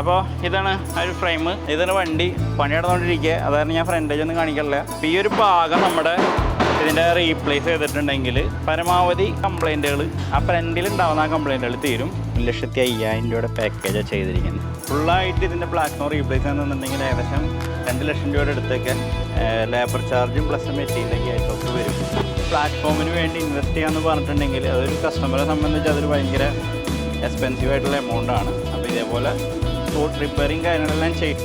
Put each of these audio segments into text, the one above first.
അപ്പോൾ ഇതാണ് ആ ഒരു ഫ്രെയിം. ഇതാണ് വണ്ടി പണി നടന്നുകൊണ്ടിരിക്കുക. അതാണ് ഞാൻ ഫ്രണ്ടേജ് ഒന്നും കാണിക്കില്ല. അപ്പോൾ ഈ ഒരു ഭാഗം നമ്മുടെ ഇതിൻ്റെ റീപ്ലേസ് ചെയ്തിട്ടുണ്ടെങ്കിൽ പരമാവധി കംപ്ലൈൻറ്റുകൾ ആ ഫ്രണ്ടിലുണ്ടാവുന്ന ആ കംപ്ലൈൻറ്റുകൾ തീരും. 1,50,000 രൂപയുടെ പാക്കേജാണ് ചെയ്തിരിക്കുന്നത്. ഫുള്ളായിട്ട് ഇതിൻ്റെ പ്ലാറ്റ്ഫോം റീപ്ലേസ് ചെയ്യുന്നുണ്ടെങ്കിൽ ഏകദേശം 2 ലക്ഷം രൂപയുടെ അടുത്തൊക്കെ ലേബർ ചാർജും പ്ലസ് മെറ്റീരിയലൊക്കെ ആയിട്ടൊക്കെ വരും. പ്ലാറ്റ്ഫോമിന് വേണ്ടി ഇൻവെസ്റ്റ് ചെയ്യാമെന്ന് പറഞ്ഞിട്ടുണ്ടെങ്കിൽ അതൊരു കസ്റ്റമറെ സംബന്ധിച്ച് അതൊരു ഭയങ്കര എക്സ്പെൻസീവ് ആയിട്ടുള്ള എമൗണ്ടാണ്. അപ്പോൾ ഇതേപോലെ സ്പോട്ട് റിപ്പയറിങ് കാര്യങ്ങളെല്ലാം ചെയ്യും.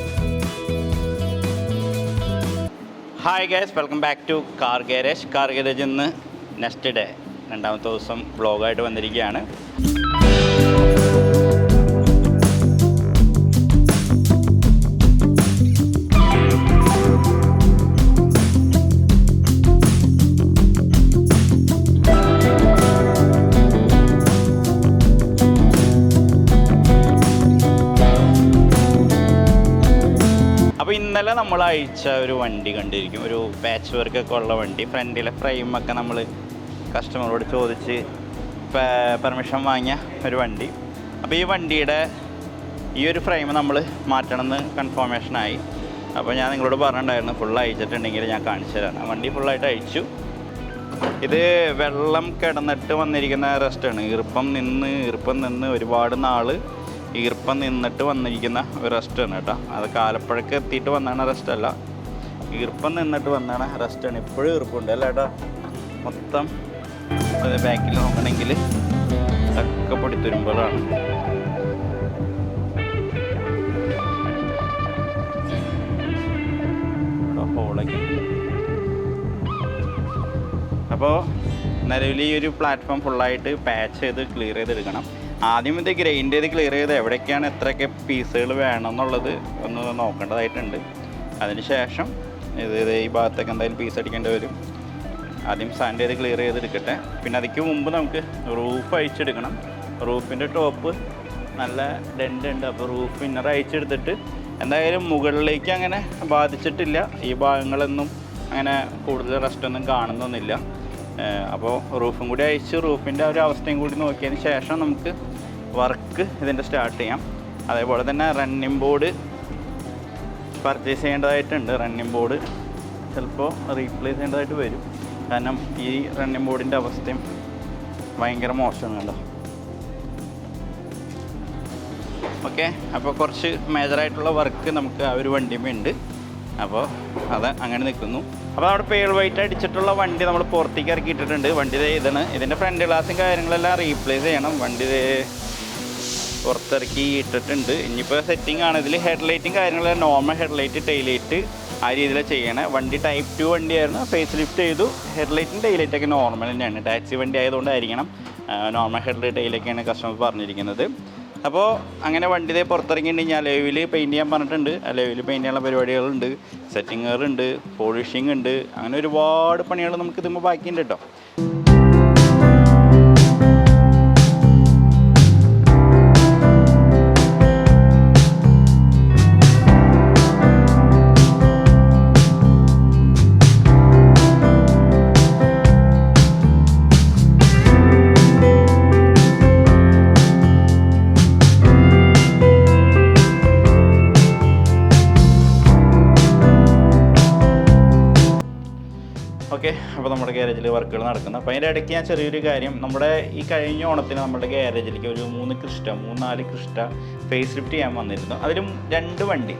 Hi guys, welcome back to car garage. Car garage ഇന്ന് നെക്സ്റ്റ് ഡേ 2ാമത്തെ ദിവസം വ്ളോഗായിട്ട് വന്നിരിക്കുകയാണ്. ഇന്നലെ നമ്മൾ അയച്ച ഒരു വണ്ടി കണ്ടിരിക്കും, ഒരു പാച്ച് വർക്കൊക്കെ ഉള്ള വണ്ടി. ഫ്രണ്ടിലെ ഫ്രെയിമൊക്കെ നമ്മൾ കസ്റ്റമറോട് ചോദിച്ച് പെർമിഷൻ വാങ്ങിയ ഒരു വണ്ടി. അപ്പോൾ ഈ വണ്ടിയുടെ ഈ ഒരു ഫ്രെയിം നമ്മൾ മാറ്റണമെന്ന് കൺഫർമേഷനായി. അപ്പോൾ ഞാൻ നിങ്ങളോട് പറഞ്ഞിട്ടുണ്ടായിരുന്നു ഫുൾ അയച്ചിട്ടുണ്ടെങ്കിൽ ഞാൻ കാണിച്ചു തരാം. വണ്ടി ഫുള്ളായിട്ട് അയച്ചു. ഇത് വെള്ളം കിടന്നിട്ട് വന്നിരിക്കുന്ന റെസ്റ്റാണ്. ഈർപ്പം നിന്ന് ഒരുപാട് നാൾ ഈർപ്പം നിന്നിട്ട് വന്നിരിക്കുന്ന ഒരു റെസ്റ്റാണ് കേട്ടോ. അത് കാലപ്പഴക്ക് എത്തിയിട്ട് വന്നാണ് റെസ്റ്റല്ല, ഈർപ്പം നിന്നിട്ട് വന്നാണ് റെസ്റ്റാണ്. ഇപ്പോഴും ഈർപ്പുണ്ട് അല്ല ഏട്ടാ. മൊത്തം ബാക്കിൽ നോക്കണമെങ്കിൽ ഒക്കെ പൊടിത്തുരുമ്പോഴാണ്. ഹോളൊക്കെ. അപ്പോൾ നിലവിൽ ഈ ഒരു പ്ലാറ്റ്ഫോം ഫുള്ളായിട്ട് പാച്ച് ചെയ്ത് ക്ലിയർ ചെയ്തെടുക്കണം. ആദ്യം ഇത് ഗ്രൈൻഡ് ചെയ്ത് ക്ലിയർ ചെയ്ത് എവിടേക്കാണ് എത്രയൊക്കെ പീസുകൾ വേണമെന്നുള്ളത് ഒന്ന് നോക്കേണ്ടതായിട്ടുണ്ട്. അതിന് ശേഷം ഇത് ഈ ഭാഗത്തൊക്കെ എന്തായാലും പീസ് അടിക്കേണ്ടി വരും. ആദ്യം സാൻഡ് ചെയ്ത് ക്ലിയർ ചെയ്തെടുക്കട്ടെ. പിന്നെ അതിക്ക് മുമ്പ് നമുക്ക് റൂഫ് അഴിച്ചെടുക്കണം. റൂഫിൻ്റെ ടോപ്പ് നല്ല ഡെൻഡ് ഉണ്ട്. അപ്പോൾ റൂഫ് ഇന്നർ അഴിച്ചെടുത്തിട്ട് എന്തായാലും മുകളിലേക്ക് അങ്ങനെ ബാധിച്ചിട്ടില്ല. ഈ ഭാഗങ്ങളൊന്നും അങ്ങനെ കൂടുതൽ റെസ്റ്റൊന്നും കാണുന്നൊന്നുമില്ല. അപ്പോൾ റൂഫും കൂടി അഴിച്ച് റൂഫിൻ്റെ ഒരു അവസ്ഥയും കൂടി നോക്കിയതിന് ശേഷം നമുക്ക് വർക്ക് ഇതിൻ്റെ സ്റ്റാർട്ട് ചെയ്യാം. അതേപോലെ തന്നെ റണ്ണിങ് ബോർഡ് പർച്ചേസ് ചെയ്യേണ്ടതായിട്ടുണ്ട്. റണ്ണിങ് ബോർഡ് ചിലപ്പോൾ റീപ്ലേസ് ചെയ്യേണ്ടതായിട്ട് വരും. കാരണം ഈ റണ്ണിങ് ബോർഡിൻ്റെ അവസ്ഥയും ഭയങ്കര മോശമാണ് കേട്ടോ. ഓക്കെ, അപ്പോൾ കുറച്ച് മേജറായിട്ടുള്ള വർക്ക് നമുക്ക് ആ ഒരു വണ്ടിയുമുണ്ട്. അപ്പോൾ അത് അങ്ങനെ നിൽക്കുന്നു. അപ്പോൾ നമ്മുടെ പേൾ വൈറ്റ് അടിച്ചിട്ടുള്ള വണ്ടി നമ്മൾ പുറത്തേക്ക് ഇറക്കിയിട്ടിട്ടുണ്ട്. വണ്ടി ഇതാണ്. ഇതിൻ്റെ ഫ്രണ്ട് ഗ്ലാസും കാര്യങ്ങളെല്ലാം റീപ്ലേസ് ചെയ്യണം. വണ്ടി പുറത്തിറക്കി ഇട്ടിട്ടുണ്ട്. ഇനിയിപ്പോൾ സെറ്റിംഗ് ആണ്. ഇതിൽ ഹെഡ്ലൈറ്റും കാര്യങ്ങളെല്ലാം നോർമൽ ഹെഡ്ലൈറ്റ് ടൈലൈറ്റ് ആ രീതിയിൽ ചെയ്യണേ. വണ്ടി ടൈപ്പ് 2 വണ്ടിയായിരുന്നു, ഫേസ് ലിഫ്റ്റ് ചെയ്തു. ഹെഡ്ലൈറ്റും ടൈലൈറ്റൊക്കെ നോർമൽ തന്നെയാണ്. ടാക്സി വണ്ടി ആയതുകൊണ്ടായിരിക്കണം നോർമൽ ഹെഡ്ലൈറ്റ് ടൈലൊക്കെയാണ് കസ്റ്റമർ പറഞ്ഞിരിക്കുന്നത്. അപ്പോൾ അങ്ങനെ വണ്ടി പുറത്തിറങ്ങിയിട്ടുണ്ടെങ്കിൽ അലോയിൽ പെയിൻറ്റ് ചെയ്യാൻ പറഞ്ഞിട്ടുണ്ട്. അലോയിൽ പെയിൻറ്റ് ചെയ്യാനുള്ള പരിപാടികളുണ്ട്, സെറ്റിങ്ങുകളുണ്ട്, പോളിഷിംഗ് ഉണ്ട്. അങ്ങനെ ഒരുപാട് പണികൾ നമുക്ക് ഇതുമ്പോൾ ബാക്കിയുണ്ട് കേട്ടോ. ഓക്കെ, അപ്പോൾ നമ്മുടെ ഗ്യാരേജിൽ വർക്കുകൾ നടക്കുന്നു. അപ്പോൾ അതിൻ്റെ ഇടയ്ക്ക് ഞാൻ ചെറിയൊരു കാര്യം, നമ്മുടെ ഈ കഴിഞ്ഞ ഓണത്തിന് നമ്മുടെ ഗ്യാരേജിലേക്ക് ഒരു 3-4 ക്രിസ്റ്റ ഫേസ് ലിഫ്റ്റ് ചെയ്യാൻ വന്നിരുന്നു. അതിലും 2 വണ്ടി,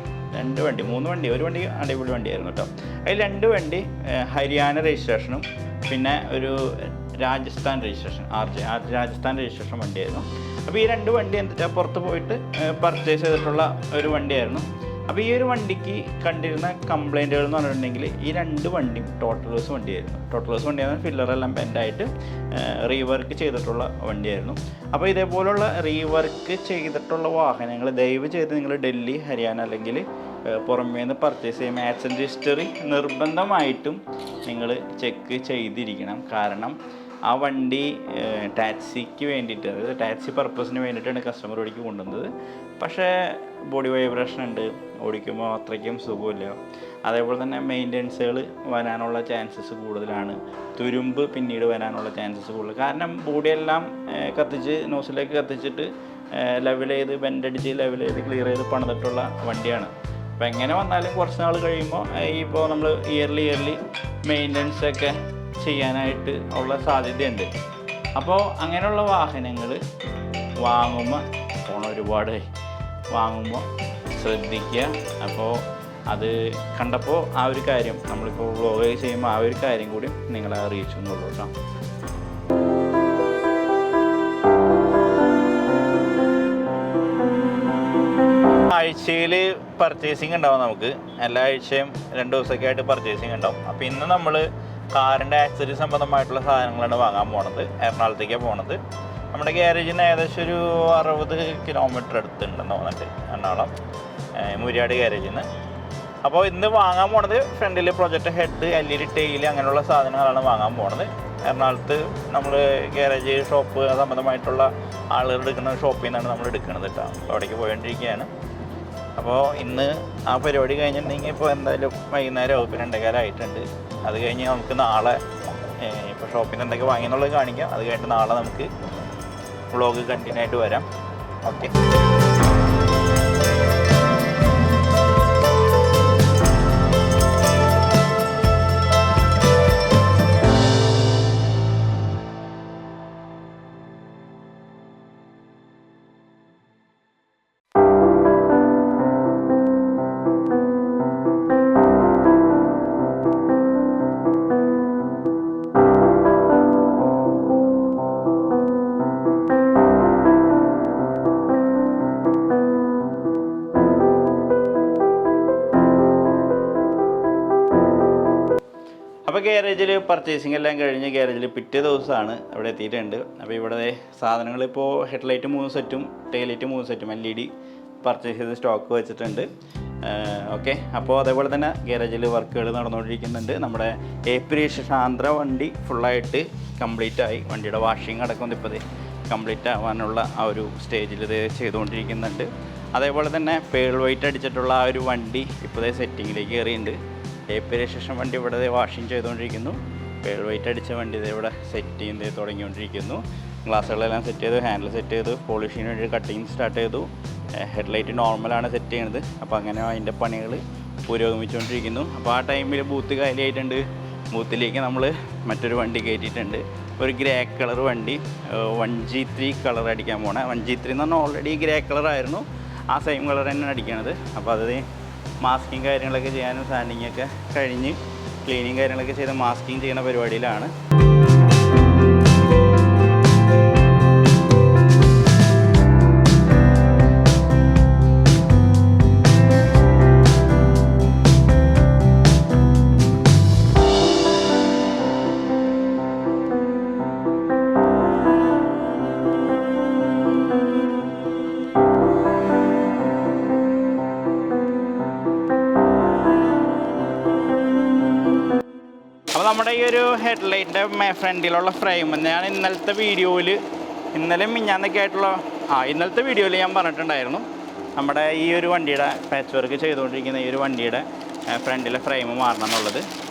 ഒരു വണ്ടി അടിപൊളി വണ്ടിയായിരുന്നു കേട്ടോ. അതിൽ 2 വണ്ടി ഹരിയാന രജിസ്ട്രേഷനും പിന്നെ ഒരു രാജസ്ഥാൻ രജിസ്ട്രേഷൻ, രാജസ്ഥാൻ രജിസ്ട്രേഷൻ വണ്ടിയായിരുന്നു. അപ്പോൾ ഈ 2 വണ്ടി എന്താ പുറത്ത് പോയിട്ട് പർച്ചേസ് ചെയ്തിട്ടുള്ള ഒരു വണ്ടിയായിരുന്നു. അപ്പോൾ ഈ ഒരു വണ്ടിക്ക് കണ്ടിരുന്ന കംപ്ലൈൻറ്റുകൾ എന്ന് പറഞ്ഞിട്ടുണ്ടെങ്കിൽ ഈ 2 വണ്ടിയും ടോട്ടൽ ലോസ് വണ്ടിയായിരുന്നു. ടോട്ടൽ ലോസ് വണ്ടിയായിരുന്നു. ഫില്ലറെല്ലാം ബെൻഡായിട്ട് റീവർക്ക് ചെയ്തിട്ടുള്ള വണ്ടിയായിരുന്നു. അപ്പോൾ ഇതേപോലുള്ള റീവർക്ക് ചെയ്തിട്ടുള്ള വാഹനങ്ങൾ ദയവ് ചെയ്ത് നിങ്ങൾ ഡൽഹി, ഹരിയാന അല്ലെങ്കിൽ പുറമേ നിന്ന് പർച്ചേസ് ചെയ്യുമ്പോൾ ആക്സിഡൻറ്റ് ഹിസ്റ്ററി നിർബന്ധമായിട്ടും നിങ്ങൾ ചെക്ക് ചെയ്തിരിക്കണം. കാരണം ആ വണ്ടി ടാക്സിക്ക് വേണ്ടിയിട്ട്, അതായത് ടാക്സി പർപ്പസിന് വേണ്ടിയിട്ടാണ് കസ്റ്റമർ ഓടിക്ക് കൊണ്ടുവന്നത്. പക്ഷേ ബോഡി വൈബ്രേഷൻ ഉണ്ട്, ഓടിക്കുമ്പോൾ അത്രയ്ക്കും സുഖമില്ല. അതേപോലെ തന്നെ മെയിൻ്റനൻസുകൾ വരാനുള്ള ചാൻസസ് കൂടുതലാണ്. തുരുമ്പ് പിന്നീട് വരാനുള്ള ചാൻസസ് കൂടുതൽ. കാരണം ബോഡിയെല്ലാം കത്തിച്ച് നോസിലേക്ക് കത്തിച്ചിട്ട് ലെവൽ ചെയ്ത് ബെൻഡടിച്ച് ലെവൽ ചെയ്ത് ക്ലിയർ ചെയ്ത് പണിതിട്ടുള്ള വണ്ടിയാണ്. അപ്പോൾ എങ്ങനെ വന്നാലും കുറച്ച് നാൾ കഴിയുമ്പോൾ ഇപ്പോൾ നമ്മൾ ഇയർലി മെയിൻ്റനൻസ് ഒക്കെ ചെയ്യാനായിട്ട് ഉള്ള സാധ്യതയുണ്ട്. അപ്പോൾ അങ്ങനെയുള്ള വാഹനങ്ങൾ വാങ്ങുമ്പോൾ വാങ്ങുമ്പോൾ ശ്രദ്ധിക്കുക. അപ്പോൾ അത് കണ്ടപ്പോൾ ആ ഒരു കാര്യം നമ്മളിപ്പോൾ വ്ലോഗ് ചെയ്യുമ്പോൾ ആ ഒരു കാര്യം കൂടി നിങ്ങളെ അറിയിച്ചു എന്നുള്ളൂ കേട്ടോ. ആഴ്ചയിൽ പർച്ചേസിങ് ഉണ്ടാവും. നമുക്ക് എല്ലാ ആഴ്ചയും 2 ദിവസമൊക്കെ ആയിട്ട് പർച്ചേസിങ് ഉണ്ടാവും. അപ്പോൾ ഇന്ന് നമ്മൾ കാറിൻ്റെ ആക്സസറി സംബന്ധമായിട്ടുള്ള സാധനങ്ങളാണ് വാങ്ങാൻ പോണത്. എറണാകുളത്തേക്കാണ് പോണത്. നമ്മുടെ ഗ്യാരേജിന് ഏകദേശം ഒരു 60 കിലോമീറ്റർ അടുത്തുണ്ടെന്ന് തോന്നിട്ട് എറണാകുളം മുരിയാട് ഗ്യാരേജിൽ നിന്ന്. അപ്പോൾ ഇന്ന് വാങ്ങാൻ പോണത് ഫ്രണ്ടിൽ പ്രൊജക്ടർ ഹെഡ്, LED ടെയിൽ അങ്ങനെയുള്ള സാധനങ്ങളാണ് വാങ്ങാൻ പോണത്. എറണാകുളത്ത് നമ്മൾ ഗ്യാരേജ് ഷോപ്പ് സംബന്ധമായിട്ടുള്ള ആളുകൾ എടുക്കുന്ന ഷോപ്പിൽ നിന്നാണ് നമ്മൾ എടുക്കുന്നത് കേട്ടോ. അപ്പോൾ അവിടേക്ക് പോയിക്കൊണ്ടിരിക്കുകയാണ്. അപ്പോൾ ഇന്ന് ആ പരിപാടി കഴിഞ്ഞിട്ടുണ്ടെങ്കിൽ ഇപ്പോൾ എന്തായാലും വൈകുന്നേരം ആവും. 2:15 ആയിട്ടുണ്ട്. അത് കഴിഞ്ഞ് നമുക്ക് നാളെ ഇപ്പോൾ ഷോപ്പിൽ നിന്ന് എന്തൊക്കെ വാങ്ങിയെന്നുള്ളത് കാണിക്കാം. അത് കഴിഞ്ഞിട്ട് നാളെ നമുക്ക് വ്ളോഗ് കണ്ടിന്യൂ ആയിട്ട് വരാം. ഓക്കെ. അപ്പോൾ ഗ്യാരേജിൽ പർച്ചേസിങ് എല്ലാം കഴിഞ്ഞ് ഗ്യാരേജിൽ പിറ്റേ ദിവസമാണ് അവിടെ എത്തിയിട്ടുണ്ട്. അപ്പോൾ ഇവിടെ സാധനങ്ങളിപ്പോൾ ഹെഡ്ലൈറ്റ് 3 സെറ്റും ടെയിലൈറ്റ് 3 സെറ്റും LED പർച്ചേസ് ചെയ്ത് സ്റ്റോക്ക് വെച്ചിട്ടുണ്ട്. ഓക്കെ. അപ്പോൾ അതേപോലെ തന്നെ ഗ്യാരേജിൽ വർക്കുകൾ നടന്നുകൊണ്ടിരിക്കുന്നുണ്ട്. നമ്മുടെ ആന്ധ്ര വണ്ടി ഫുള്ളായിട്ട് കംപ്ലീറ്റ് ആയി. വണ്ടിയുടെ വാഷിംഗ് അടക്കം ഇപ്പോൾ കംപ്ലീറ്റ് ആവാനുള്ള ആ ഒരു സ്റ്റേജിൽ ഇത് ചെയ്തുകൊണ്ടിരിക്കുന്നുണ്ട്. അതേപോലെ തന്നെ പേൾ വൈറ്റ് അടിച്ചിട്ടുള്ള ആ ഒരു വണ്ടി ഇപ്പോൾ സെറ്റിങ്ങിലേക്ക് കയറിയിട്ടുണ്ട്. ശേഷം വണ്ടി ഇവിടെ വാഷിംഗ് ചെയ്തുകൊണ്ടിരിക്കുന്നു. പേൾ വൈറ്റ് അടിച്ച വണ്ടി ഇവിടെ സെറ്റ് ചെയ്ത് തുടങ്ങിക്കൊണ്ടിരിക്കുന്നു. ഗ്ലാസ്സുകളെല്ലാം സെറ്റ് ചെയ്തു, ഹാൻഡിൽ സെറ്റ് ചെയ്തു, പോളിഷിന് വേണ്ടി കട്ടിങ് സ്റ്റാർട്ട് ചെയ്തു. ഹെഡ്ലൈറ്റ് നോർമലാണ് സെറ്റ് ചെയ്യുന്നത്. അപ്പോൾ അങ്ങനെ അതിൻ്റെ പണികൾ പുരോഗമിച്ചുകൊണ്ടിരിക്കുന്നു. അപ്പോൾ ആ ടൈമിൽ ബൂത്ത് കാലിയായിട്ടുണ്ട്. ബൂത്തിലേക്ക് നമ്മൾ മറ്റൊരു വണ്ടി കയറ്റിയിട്ടുണ്ട്. ഒരു ഗ്രേ കളർ വണ്ടി 1G3 കളർ അടിക്കാൻ പോകണേ. 1G3 എന്ന് പറഞ്ഞാൽ ഓൾറെഡി ഗ്രേ കളറായിരുന്നു. ആ സെയിം കളർ തന്നെയാണ് അടിക്കണത്. അപ്പോൾ അത് മാസ്കിങ് കാര്യങ്ങളൊക്കെ ചെയ്യാനും സാൻഡിങ്ങൊക്കെ കഴിഞ്ഞ് ക്ലീനിങ് കാര്യങ്ങളൊക്കെ ചെയ്ത് മാസ്കിങ് ചെയ്യുന്ന പരിപാടിയിലാണ്. നമ്മുടെ ഈ ഒരു ഹെഡ്ലൈറ്റിൻ്റെ ഫ്രണ്ടിലുള്ള ഫ്രെയിം ഞാൻ ഇന്നലത്തെ വീഡിയോയിൽ ഇന്നലത്തെ വീഡിയോയിൽ ഞാൻ പറഞ്ഞിട്ടുണ്ടായിരുന്നു. നമ്മുടെ ഈ ഒരു വണ്ടിയുടെ പാച്ച് വർക്ക് ചെയ്തുകൊണ്ടിരിക്കുന്ന ഈ ഒരു വണ്ടിയുടെ ഫ്രണ്ടിലെ ഫ്രെയിം മാറണം എന്നുള്ളത്.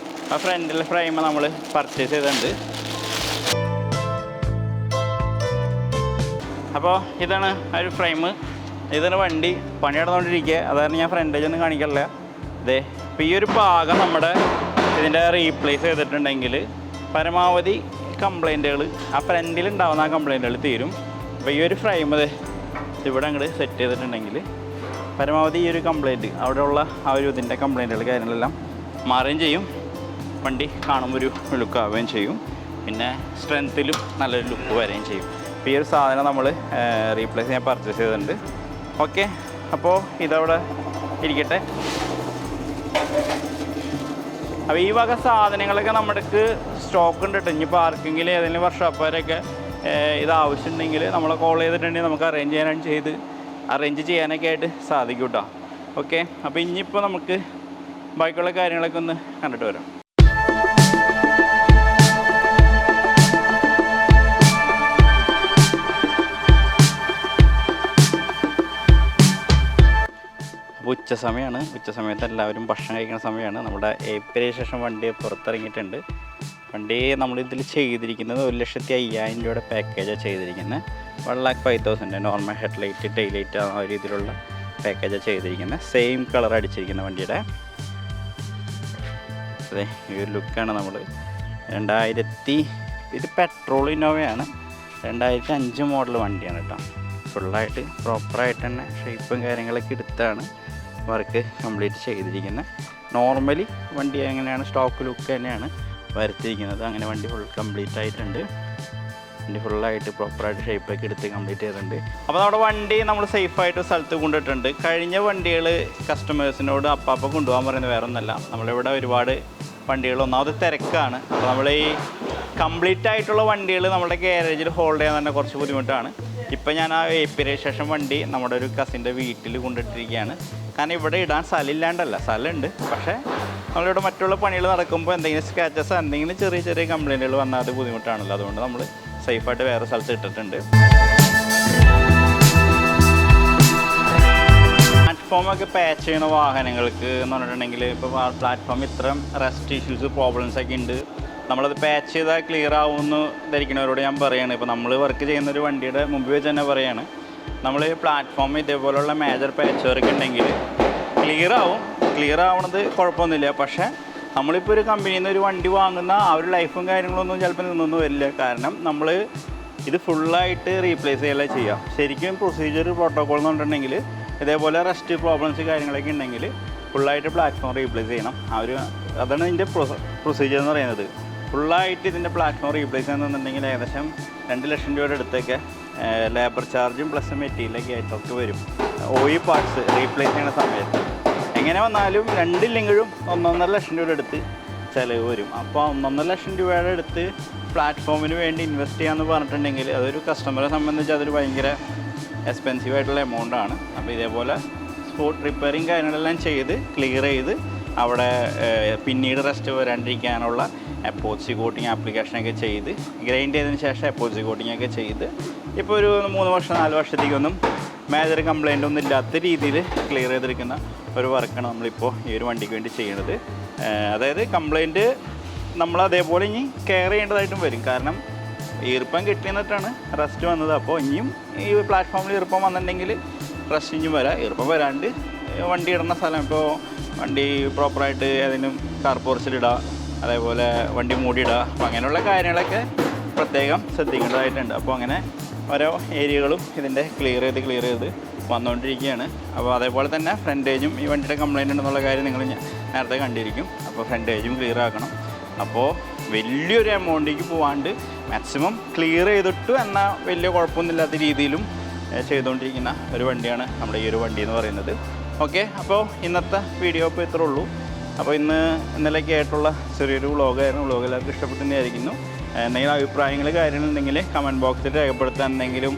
ആ ഫ്രണ്ടിലെ ഫ്രെയിം നമ്മൾ പർച്ചേസ് ചെയ്തിട്ടുണ്ട്. അപ്പോൾ ഇതാണ് ആ ഒരു ഫ്രെയിം. ഇതാണ് വണ്ടി പണി നടന്നുകൊണ്ടിരിക്കുക. അതായത് ഞാൻ ഫ്രണ്ടേജ് ഒന്നും കാണിക്കില്ല. ഇതേ ഇപ്പോൾ ഈ ഒരു ഭാഗം നമ്മുടെ ഇതിൻ്റെ റീപ്ലേസ് ചെയ്തിട്ടുണ്ടെങ്കിൽ പരമാവധി കംപ്ലൈൻറ്റുകൾ ആ ഫ്രണ്ടിലുണ്ടാവുന്ന ആ കംപ്ലൈൻറ്റുകൾ തീരും. അപ്പോൾ ഈ ഒരു ഫ്രെയിം ഇവിടെ അങ്ങോട്ട് സെറ്റ് ചെയ്തിട്ടുണ്ടെങ്കിൽ പരമാവധി ഈ ഒരു കംപ്ലൈൻറ്റ് അവിടെയുള്ള ആ ഒരു ഇതിൻ്റെ കംപ്ലൈൻറ്റുകൾ കാര്യങ്ങളെല്ലാം മാറുകയും ചെയ്യും. വണ്ടി കാണുമ്പോൾ ഒരു ലുക്കാവുകയും ചെയ്യും. പിന്നെ സ്ട്രെങ്ത്തിലും നല്ലൊരു ലുക്ക് വരികയും ചെയ്യും. അപ്പോൾ ഈ ഒരു സാധനം നമ്മൾ റീപ്ലേസ് ചെയ്യാൻ പർച്ചേസ് ചെയ്തിട്ടുണ്ട്. ഓക്കെ. അപ്പോൾ ഇതവിടെ ഇരിക്കട്ടെ. അപ്പോൾ ഈ വക സാധനങ്ങളൊക്കെ നമുക്ക് സ്റ്റോക്ക് ഉണ്ട് കേട്ടോ. ഇനിയിപ്പോൾ ആർക്കെങ്കിലും ഏതെങ്കിലും വർക്ക്ഷോപ്പുകാരൊക്കെ ഇത് ആവശ്യമുണ്ടെങ്കിൽ നമ്മളെ കോൾ ചെയ്തിട്ടുണ്ടെങ്കിൽ നമുക്ക് അറേഞ്ച് ചെയ്യാനൊക്കെ ആയിട്ട് സാധിക്കും കേട്ടോ. ഓക്കെ. അപ്പോൾ ഇനിയിപ്പോൾ നമുക്ക് ബാക്കിയുള്ള കാര്യങ്ങളൊക്കെ ഒന്ന് കണ്ടിട്ട് വരാം. അപ്പോൾ ഉച്ച സമയത്ത് എല്ലാവരും ഭക്ഷണം കഴിക്കുന്ന സമയമാണ്. നമ്മുടെ ഏപ്രിൽ ശേഷം വണ്ടി പുറത്തിറങ്ങിയിട്ടുണ്ട്. വണ്ടി നമ്മളിതിൽ ചെയ്തിരിക്കുന്നത് 1,50,000 രൂപയുടെ പാക്കേജാണ് ചെയ്തിരിക്കുന്നത്. 1,05,000 നോർമൽ ഹെഡ്ലൈറ്റ് ടൈലൈറ്റ് ആ രീതിയിലുള്ള പാക്കേജാണ് ചെയ്തിരിക്കുന്നത്. സെയിം കളർ അടിച്ചിരിക്കുന്ന വണ്ടിയുടെ അതെ ഈ ഒരു ലുക്കാണ്. നമ്മൾ 2000 ഇത് പെട്രോൾ ഇന്നോവയാണ്, 2005 മോഡൽ വണ്ടിയാണ് കേട്ടോ. ഫുള്ളായിട്ട് പ്രോപ്പറായിട്ട് തന്നെ ഷേപ്പും കാര്യങ്ങളൊക്കെ എടുത്താണ് വർക്ക് കംപ്ലീറ്റ് ചെയ്തിരിക്കുന്നത്. നോർമലി വണ്ടി എങ്ങനെയാണ് സ്റ്റോക്ക് ലുക്ക് തന്നെയാണ് വരുത്തിയിരിക്കുന്നത്. അങ്ങനെ വണ്ടി ഫുൾ കംപ്ലീറ്റ് ആയിട്ടുണ്ട്. വണ്ടി ഫുള്ളായിട്ട് പ്രോപ്പറായിട്ട് ഷേപ്പൊക്കെ എടുത്ത് കംപ്ലീറ്റ് ചെയ്തിട്ടുണ്ട്. അപ്പോൾ നമ്മുടെ വണ്ടി നമ്മൾ സേഫായിട്ട് സ്ഥലത്ത് കൊണ്ടിട്ടുണ്ട്. കഴിഞ്ഞ വണ്ടികൾ കസ്റ്റമേഴ്സിനോട് അപ്പാപ്പം കൊണ്ടുപോകാൻ പറയുന്നത് വേറെ ഒന്നല്ല. നമ്മളിവിടെ ഒരുപാട് വണ്ടികൾ ഒന്നാമത് തിരക്കാണ്. അപ്പോൾ നമ്മൾ ഈ കംപ്ലീറ്റ് ആയിട്ടുള്ള വണ്ടികൾ നമ്മുടെ ഗാരേജിൽ ഹോൾഡ് ചെയ്യാൻ തന്നെ കുറച്ച് ബുദ്ധിമുട്ടാണ്. ഇപ്പം ഞാൻ ആ AP രജിസ്ട്രേഷൻ വണ്ടി നമ്മുടെ ഒരു കസിൻ്റെ വീട്ടിൽ കൊണ്ടിട്ടിരിക്കുകയാണ്. കാരണം ഇവിടെ ഇടാൻ സ്ഥലമില്ലാണ്ടല്ല, സ്ഥലമുണ്ട്. പക്ഷേ നമ്മളിവിടെ മറ്റുള്ള പണികൾ നടക്കുമ്പോൾ എന്തെങ്കിലും സ്ക്രാച്ചസ് എന്തെങ്കിലും ചെറിയ ചെറിയ കംപ്ലയിൻറ്റുകൾ വന്നാൽ അത് ബുദ്ധിമുട്ടാണല്ലോ. അതുകൊണ്ട് നമ്മൾ സേഫായിട്ട് വേറെ സ്ഥലത്ത് ഇട്ടിട്ടുണ്ട്. പ്ലാറ്റ്ഫോമൊക്കെ പാച്ച് ചെയ്യുന്ന വാഹനങ്ങൾക്ക് എന്ന് പറഞ്ഞിട്ടുണ്ടെങ്കിൽ ഇപ്പോൾ പ്ലാറ്റ്ഫോം ഇത്രയും റസ്റ്റ് ഇഷ്യൂസ് പ്രോബ്ലംസൊക്കെ ഉണ്ട്. നമ്മളത് പാച്ച് ചെയ്താൽ ക്ലിയർ ആവുമെന്ന് ധരിക്കുന്നവരോട് ഞാൻ പറയുകയാണ്. ഇപ്പോൾ നമ്മൾ വർക്ക് ചെയ്യുന്നൊരു വണ്ടിയുടെ മുമ്പ് വെച്ച് തന്നെ പറയുകയാണ്, നമ്മൾ പ്ലാറ്റ്ഫോം ഇതേപോലുള്ള മേജർ പാച്ച് വർക്ക് ഉണ്ടെങ്കിൽ ക്ലിയർ ആവണത് കുഴപ്പമൊന്നുമില്ല. പക്ഷേ നമ്മളിപ്പോൾ ഒരു കമ്പനിയിൽ നിന്ന് ഒരു വണ്ടി വാങ്ങുന്ന ആ ഒരു ലൈഫും കാര്യങ്ങളൊന്നും ചിലപ്പോൾ നിന്നൊന്നും വരില്ല. കാരണം നമ്മൾ ഇത് ഫുള്ളായിട്ട് റീപ്ലേസ് ചെയ്യല ചെയ്യാം. ശരിക്കും പ്രൊസീജിയർ പ്രോട്ടോക്കോൾ എന്ന് പറഞ്ഞിട്ടുണ്ടെങ്കിൽ ഇതേപോലെ റസ്റ്റ് പ്രോബ്ലംസ് കാര്യങ്ങളൊക്കെ ഉണ്ടെങ്കിൽ ഫുള്ളായിട്ട് പ്ലാറ്റ്ഫോം റീപ്ലേസ് ചെയ്യണം. അതാണ് ഇതിൻ്റെ പ്രൊസീജിയർ എന്ന് പറയുന്നത്. ഫുള്ളായിട്ട് ഇതിൻ്റെ പ്ലാറ്റ്ഫോം റീപ്ലേസ് ചെയ്യുന്നുണ്ടെങ്കിൽ ഏകദേശം 2 ലക്ഷം രൂപയുടെ അടുത്തൊക്കെ ലേബർ ചാർജും പ്ലസ് മെറ്റീരിയലൊക്കെ ആയിട്ടൊക്കെ വരും. ഓയിൽ പാർട്സ് റീപ്ലേസ് ചെയ്യുന്ന സമയത്ത് എങ്ങനെ വന്നാലും 2 ഇല്ലെങ്കിലും 1.5 ലക്ഷം രൂപയുടെ അടുത്ത് ചിലവ് വരും. അപ്പോൾ 1.5 ലക്ഷം രൂപയുടെ അടുത്ത് പ്ലാറ്റ്ഫോമിന് വേണ്ടി ഇൻവെസ്റ്റ് ചെയ്യാമെന്ന് പറഞ്ഞിട്ടുണ്ടെങ്കിൽ അതൊരു കസ്റ്റമറെ സംബന്ധിച്ച് അതൊരു ഭയങ്കര എക്സ്പെൻസീവ് ആയിട്ടുള്ള എമൗണ്ട് ആണ്. അപ്പോൾ ഇതേപോലെ സ്പോട്ട് റിപ്പയറിങ് കാര്യങ്ങളെല്ലാം ചെയ്ത് ക്ലിയർ ചെയ്ത് അവിടെ പിന്നീട് റെസ്റ്റ് വരാണ്ടിരിക്കാനുള്ള എപ്പോക്സി കോട്ടിങ് ആപ്ലിക്കേഷനൊക്കെ ചെയ്ത് ഗ്രൈൻഡ് ചെയ്തതിന് ശേഷം എപ്പോക്സി കോട്ടിങ്ങൊക്കെ ചെയ്ത് ഇപ്പോൾ ഒരു 3 വർഷം 4 വർഷത്തേക്കൊന്നും മേജർ കംപ്ലൈൻ്റ് ഒന്നും ഇല്ലാത്ത രീതിയിൽ ക്ലിയർ ചെയ്തിരിക്കുന്ന ഒരു വർക്കാണ് നമ്മളിപ്പോൾ ഈ ഒരു വണ്ടിക്ക് വേണ്ടി ചെയ്യുന്നത്. അതായത് കംപ്ലൈൻറ്റ് നമ്മൾ അതേപോലെ ഇനി കെയർ ചെയ്യേണ്ടതായിട്ടും വരും. കാരണം ഈർപ്പം കിട്ടിയെന്നിട്ടാണ് റെസ്റ്റ് വന്നത്. അപ്പോൾ ഇനിയും ഈ പ്ലാറ്റ്ഫോമിൽ ഈർപ്പം വന്നിട്ടുണ്ടെങ്കിൽ റെസ്റ്റ് ഇനിയും വരാം. ഈർപ്പം വരാണ്ട് വണ്ടി ഇടുന്ന സ്ഥലം ഇപ്പോൾ വണ്ടി പ്രോപ്പറായിട്ട് ഏതെങ്കിലും കാർ പോർച്ചിലിടുക, അതേപോലെ വണ്ടി മൂടിയിടുക, അപ്പോൾ അങ്ങനെയുള്ള കാര്യങ്ങളൊക്കെ പ്രത്യേകം ശ്രദ്ധിക്കേണ്ടതായിട്ടുണ്ട്. അപ്പോൾ അങ്ങനെ ഓരോ ഏരിയകളും ഇതിൻ്റെ ക്ലിയർ ചെയ്ത് വന്നുകൊണ്ടിരിക്കുകയാണ്. അപ്പോൾ അതേപോലെ തന്നെ ഫ്രണ്ടേജും ഈ വണ്ടിയുടെ കംപ്ലയിൻ്റ് ഉണ്ടെന്നുള്ള കാര്യം നിങ്ങൾ നേരത്തെ കണ്ടിരിക്കും. അപ്പോൾ ഫ്രണ്ടേജും ക്ലിയർ ആക്കണം. അപ്പോൾ വലിയൊരു എമൗണ്ടിലേക്ക് പോകാണ്ട് മാക്സിമം ക്ലിയർ ചെയ്തിട്ടു എന്നാൽ വലിയ കുഴപ്പമൊന്നുമില്ലാത്ത രീതിയിലും ചെയ്തുകൊണ്ടിരിക്കുന്ന ഒരു വണ്ടിയാണ് നമ്മുടെ ഈ ഒരു വണ്ടി എന്ന് പറയുന്നത്. ഓക്കെ, അപ്പോൾ ഇന്നത്തെ വീഡിയോ ഇപ്പോൾ ഇത്രേ ഉള്ളൂ. അപ്പോൾ ഇന്നലെയൊക്കെ ആയിട്ടുള്ള ചെറിയൊരു വ്ളോഗായിരുന്നു. വ്ളോഗ് എല്ലാവർക്കും ഇഷ്ടപ്പെട്ടെന്നായിരിക്കുന്നു. എന്തെങ്കിലും അഭിപ്രായങ്ങൾ കാര്യങ്ങളുണ്ടെങ്കിൽ കമൻറ്റ് ബോക്സിൽ രേഖപ്പെടുത്താൻ, എന്തെങ്കിലും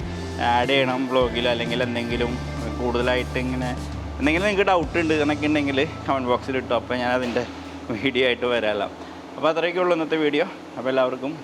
ആഡ് ചെയ്യണം വ്ളോഗിൽ, അല്ലെങ്കിൽ എന്തെങ്കിലും കൂടുതലായിട്ട് എന്തെങ്കിലും നിങ്ങൾക്ക് ഡൗട്ട് ഉണ്ട് എന്നൊക്കെ ഉണ്ടെങ്കിൽ കമൻറ്റ് ബോക്സിൽ ഇട്ടു. അപ്പോൾ ഞാൻ അതിൻ്റെ വീഡിയോ ആയിട്ട് വരാമല്ലോ. അപ്പോൾ അത്രയൊക്കെ ഉള്ളൂ ഇന്നത്തെ വീഡിയോ. അപ്പോൾ എല്ലാവർക്കും